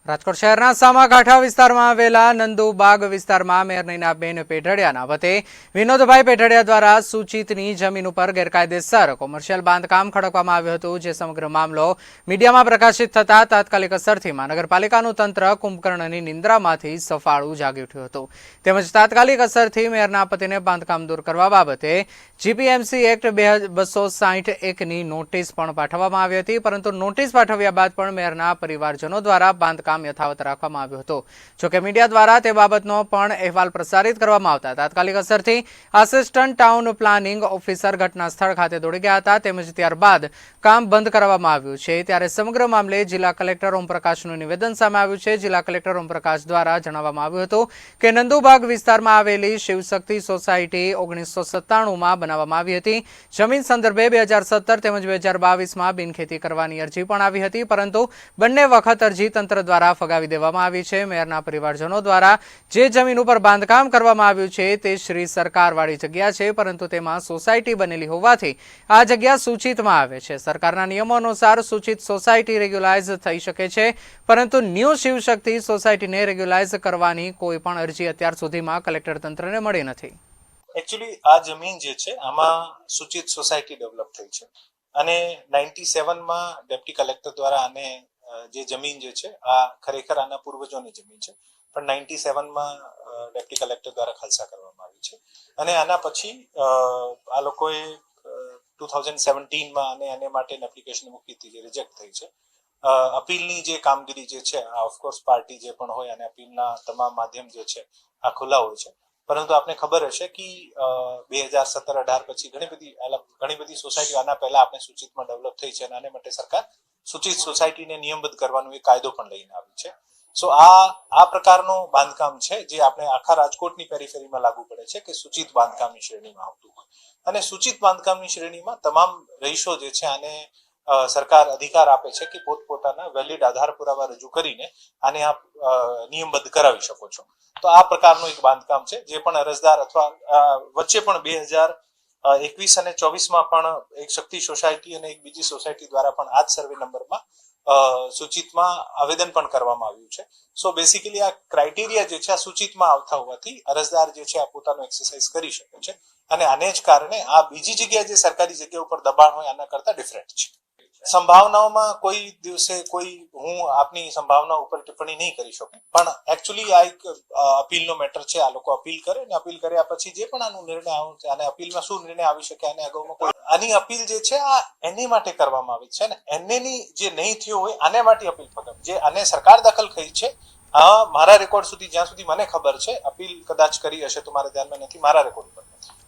રાજકોટ શહેરના સામાકાંઠા વિસ્તારમાં આવેલા નંદુબાગ વિસ્તારમાં મેયર નૈનાબેન પેઢડિયાના વતે વિનોદભાઈ પેઢડિયા દ્વારા સૂચિતની જમીન ઉપર ગેરકાયદેસર કોમર્શિયલ બાંધકામ ખડકવામાં આવ્યું હતું, જે સમગ્ર મામલો મીડિયામાં પ્રકાશિત થતા તાત્કાલિક અસરથી મહાનગરપાલિકાનું તંત્ર કુંભકર્ણની નિંદ્રામાંથી સફાળું જાગી ઉઠ્યું હતું. તેમજ તાત્કાલિક અસરથી મેયરના પતિને બાંધકામ દૂર કરવા બાબતે જીપીએમસી એક્ટ 261ની નોટિસ પણ પાઠવવામાં આવી હતી, પરંતુ નોટિસ પાઠવ્યા બાદ પણ મેયરના પરિવારજનો દ્વારા બાંધકામ યથાવત રાખવામાં આવ્યું હતું. જોકે મીડિયા દ્વારા તે બાબતનો પણ અહેવાલ પ્રસારિત કરવામાં આવતા તાત્કાલિક અસરથી આસિસ્ટન્ટ ટાઉન પ્લાનિંગ ઓફિસર ઘટના સ્થળ ખાતે દોડી ગયા હતા. તેમજ ત્યારબાદ કામ બંધ કરવામાં આવ્યું છે. ત્યારે સમગ્ર મામલે જિલ્લા કલેક્ટર ઓમપ્રકાશનું નિવેદન સામે આવ્યું છે. જિલ્લા કલેક્ટર ઓમપ્રકાશ દ્વારા જણાવવામાં આવ્યું હતું કે નંદુબાગ વિસ્તારમાં આવેલી શિવશક્તિ સોસાયટી 1997માં બનાવવામાં આવી હતી. જમીન સંદર્ભે 2017 તેમજ 2022માં બિનખેતી કરવાની અરજી પણ આવી હતી, પરંતુ બંને વખત અરજી તંત્ર દ્વારા ફગાવી દેવામાં આવી છે. મેયરના પરિવારજનો દ્વારા જે જમીન ઉપર બાંધકામ કરવામાં આવ્યું છે તે શ્રી સરકારવાળી જગ્યા છે, પરંતુ તેમાં સોસાયટી બનેલી હોવાથી આ જગ્યા સૂચિતમાં આવે છે. સરકારના નિયમો અનુસાર સૂચિત સોસાયટી રેગ્યુલાઇઝ થઈ શકે છે, પરંતુ ન્યૂ શિવશક્તિ સોસાયટીને રેગ્યુલાઇઝ કરવાની કોઈ પણ અરજી અત્યાર સુધીમાં કલેક્ટર તંત્રને મળી નથી. એકચ્યુઅલી આ જમીન જે છે આમાં સૂચિત સોસાયટી ડેવલપ થઈ છે અને 97માં ડેપ્ટી કલેક્ટર દ્વારા આને જે જમીન જે છે આ ખરેખર આના પૂર્વજોની જમીન છે, પણ 97માં ડેપ્ટી કલેક્ટર દ્વારા ખાલસા કરવામાં આવી છે અને આના પછી આ લોકોએ 2017માં આને માટે એપ્લિકેશન મૂકી હતી, જે રિજેક્ટ થઈ છે. અપીલની જે કામગીરી જે છે આ ઓફકોર્સ પાર્ટી જે પણ હોય અને અપીલના તમામ માધ્યમ જે છે આ ખુલ્લા હોય છે, પરંતુ આપને ખબર હશે કે 2017-18 પછી ઘણી બધી સોસાયટીઓ આના પહેલા આપણે સૂચિતમાં ડેવલપ થઈ છે અને આને માટે સરકાર સૂચિત સોસાયટીને નિયમબદ્ધ કરવાનો એક કાયદો પણ લઈને આવી છે. સો આ પ્રકારનું બાંધકામ છે જે આપણે આખા રાજકોટની પેરીફેરીમાં લાગુ પડે છે કે સૂચિત બાંધકામની શ્રેણીમાં આવતું હોય, અને સૂચિત બાંધકામની શ્રેણીમાં તમામ રહીશો જે છે આને સરકાર અધિકાર આપે છે કે પોતપોતાના વેલિડ આધાર પુરાવા રજૂ કરીને આને આપ નિયમબદ્ધ કરાવી શકો છો. તો આ પ્રકારનું એક બાંધકામ છે જે પણ અરજદાર અથવા વચ્ચે પણ 2021 અને 24માં પણ એક શક્તિ સોસાયટી અને એક બીજી સોસાયટી દ્વારા પણ આ જ સર્વે નંબરમાં સૂચિતમાં આવેદન પણ કરવામાં આવ્યું છે. સો બેસિકલી આ ક્રાઇટેરિયા જે છે આ સૂચિતમાં આવતા હોવાથી અરજદાર જે છે આ પોતાનો એક્સરસાઇઝ કરી શકે છે અને આને જ કારણે આ બીજી જગ્યાએ જે સરકારી જગ્યા ઉપર દબાણ હોય આના કરતા ડિફરન્ટ છે. સંભાવનાઓમાં કોઈ દિવસે હું આપની સંભાવના ઉપર ટિપ્પણી નહીં કરી શકું, પણ એકચ્યુઅલી આ એક અપીલનો મેટર છે. આ લોકો અપીલ કરે ને અપીલ કર્યા પછી જે પણ આનો નિર્ણય આવે છે અને અપીલમાં શું નિર્ણય આવી શકે અને અગાઉમાં કોઈ આની અપીલ જે છે આ એને માટે કરવામાં આવી છે ને એનેની જે નહીં થયો હોય આને માટે અપીલ ફગામ જે આને સરકાર દખલ કરી છે. મારા રેકોર્ડ સુધી જ્યાં સુધી મને ખબર છે અપીલ કદાચ કરી હશે તો મારા ધ્યાનમાં નથી, મારા રેકોર્ડ પર